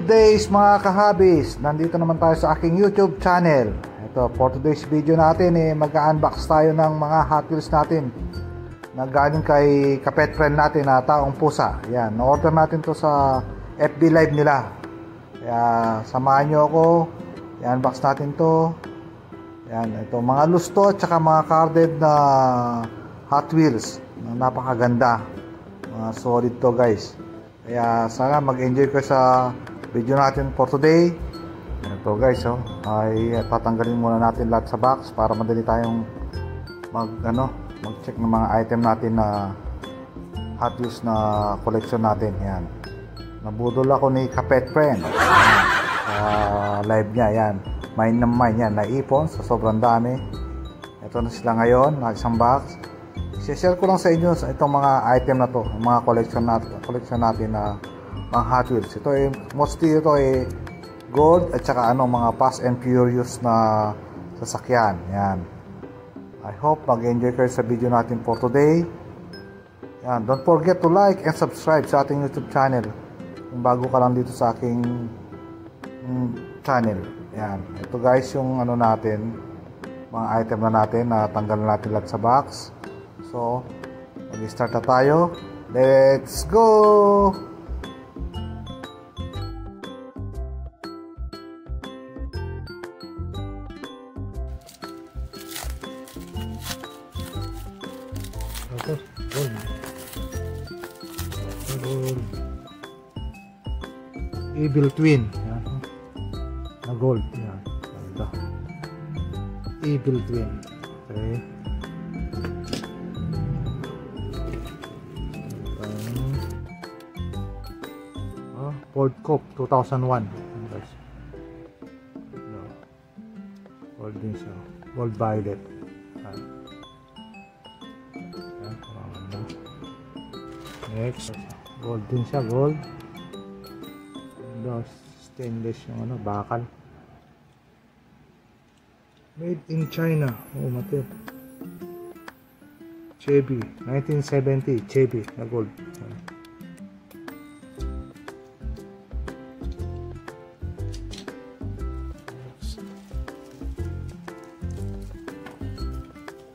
Good days mga kahabis, nandito naman tayo sa aking YouTube channel. Ito, for today's video natin mag-unbox tayo ng mga Hot Wheels natin na galing kay kapet friend natin na Taong Pusa. Yan, na-order natin to sa FB Live nila. Kaya samahan nyo ako, i-unbox natin to. Yan, ito mga lusto at saka mga carded na Hot Wheels na napakaganda. Mga solid to guys. Kaya sana mag-enjoy ka sa video natin for today. Ito guys, ay tatanggalin muna natin lahat sa box para madali tayong mag-check ng mga item natin na Hot Wheels na collection natin. Yan. Nabudol ako ni kapet friend sa live niya. Yan. Mine na mine yan. Naipon sa sobrang dami. Ito na sila ngayon. Na isang box. I-share ko lang sa inyo itong mga item na to, mga collection natin na mga Hot Wheels. Ito mostly ito gold at saka mga Fast and Furious na sasakyan. Yan. I hope mag-enjoy kayo sa video natin for today. Yan. Don't forget to like and subscribe sa ating YouTube channel kung bago ka lang dito sa aking channel. Yan. Ito guys yung natin, mga item na natin na tanggalan natin lahat sa box. So, mag-start na tayo. Let's go! Gold. Evil Twin. Yan. Na gold. Yan. Evil Twin. Okay. Ford Cope 2001. Guys. Gold din siya. Gold violet. Next, gold din siya, gold. Stainless yung bakal. Made in China. Oh, mati. Chevy 1970 Chevy na gold.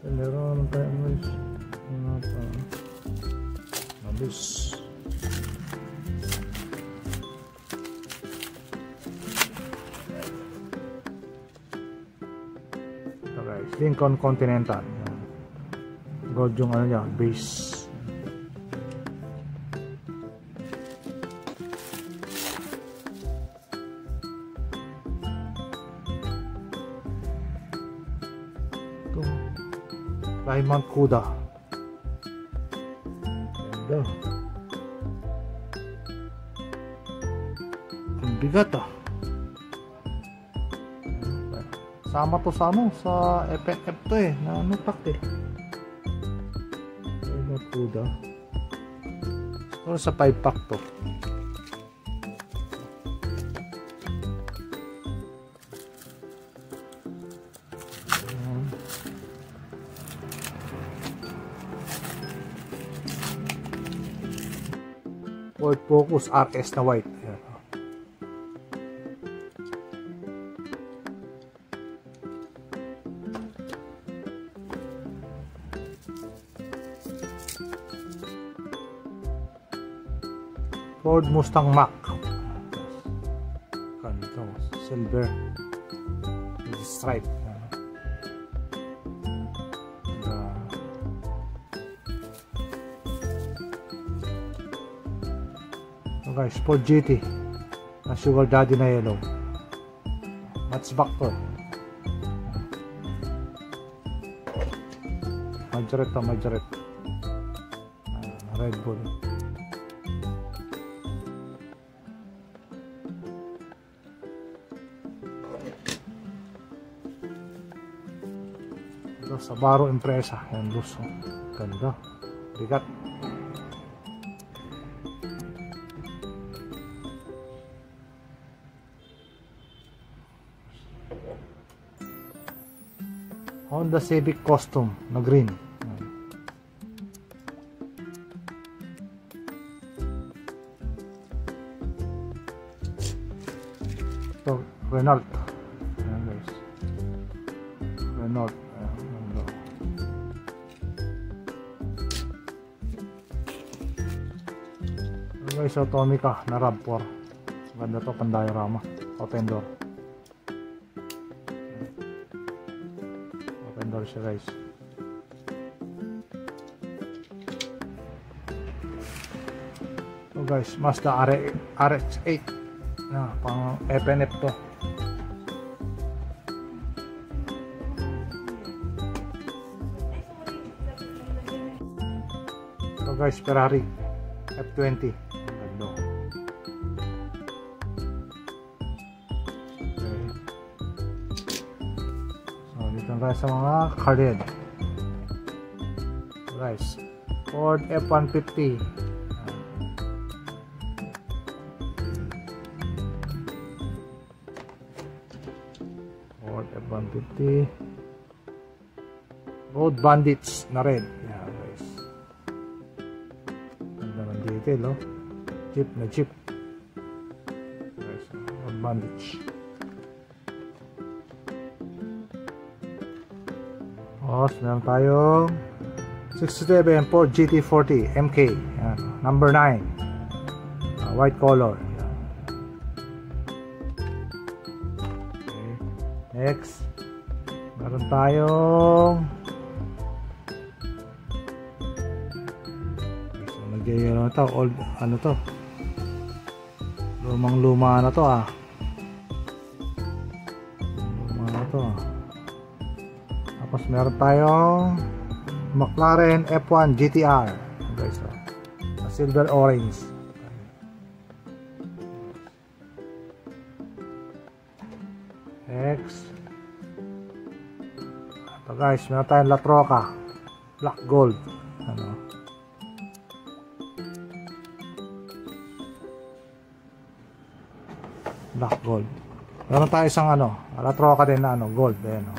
Meron tayo nabis. Ito guys, Lincoln Continental. Gold yung niya, base. Ito Diamond Cuda. Ganda. Ang bigat Sama to sa sa FNF to na pack Diamond Cuda. Or sa 5 pack to. Ford Focus RS na white. Ayan. Ford Mustang Mach. Ganito, silver with stripe. Guys, Ford GT na sugar daddy na yellow. Matchback to. Majoret. Red Bull. Ito sa Baro Impresa. Yan, luso. Ganda. Bigat. Honda Civic Custom na green. North. Guys, Atomica na RAV4. Ganda to, pan-diorama. Open door. Open door siya guys. So guys, Mazda RX-8 na pang FNF to. So guys, Ferrari F20. Ganda. Okay. So dito tayo sa mga car-red. So guys, Ford F-150. Ford F-150. Road Bandits na red. Yan guys. Ganda ng detail, oh. Jeep na jeep. Guys, Road Bandits. Tapos meron tayong 67 Ford GT40 MK. Yan. Number 9. White color. Yan. Okay. Next, meron tayong ano to, old, ano to, lumang luma na to ah. Luma na to ah. Tapos meron tayong McLaren F1 GTR guys, oh. Silver orange. Next, ito guys, meron tayong La Troca black gold, ano, black gold. Meron tayo isang ano, La Troca din na ano, gold. Ayan, oh.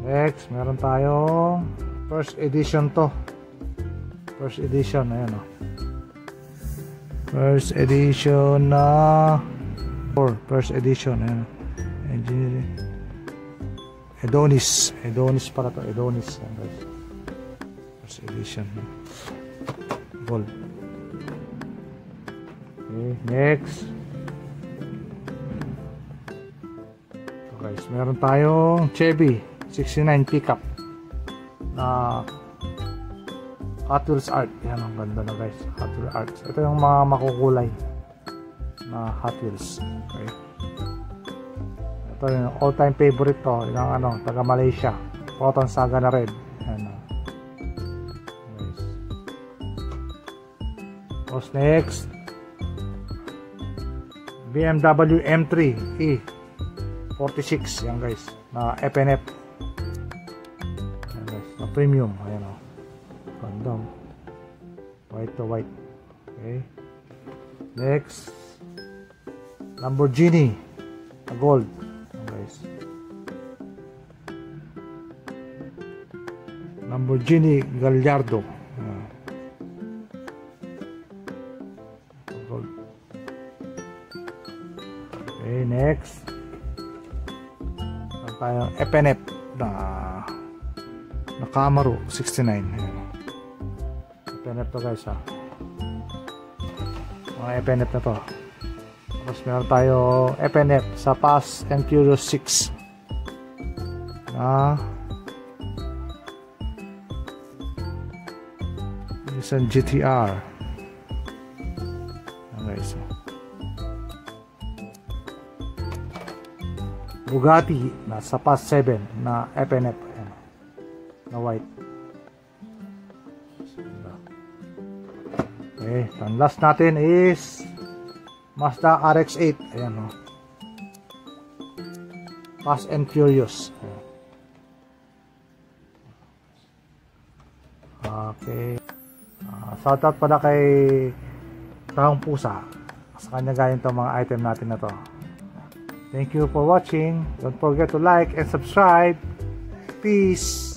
Next, meron tayong first edition to. First edition, ayan, oh. First edition na first edition, ayan. Engineering Edonis para to, Edonis, ayan, guys. First edition gold. Okay, next. So guys, meron tayong Chevy 69 pickup na Hot Wheels art. Yan, ang ganda na guys, Hot Wheels art. Ito yung mga makukulay na Hot Wheels. Okay, ito yung all time favorite to, yung ano, taga Malaysia, Proton Saga na red. Yan, guys. Tapos next, BMW M3 E46, yan guys, na FNF. Yan guys, na premium. Ayan, oh. Ganda, white to white. Okay, next, Lamborghini na gold. Yan guys, Lamborghini Gallardo. Gold. Okay, next, meron tayong FNF na Camaro 69. FNF to guys, ha. Mga FNF na to. Tapos meron tayo FNF sa Fast and Furious 6 na Nissan GTR. Guys, Bugatti na sa Fast 7 na FNF. Ayan, na white. Okay, ang last natin is Mazda RX-8. Ayan, oh. Fast and Furious. Okay. Shoutout pala kay Taong Pusa. Sa kanya galing itong mga item natin na to. Thank you for watching. Don't forget to like and subscribe. Peace.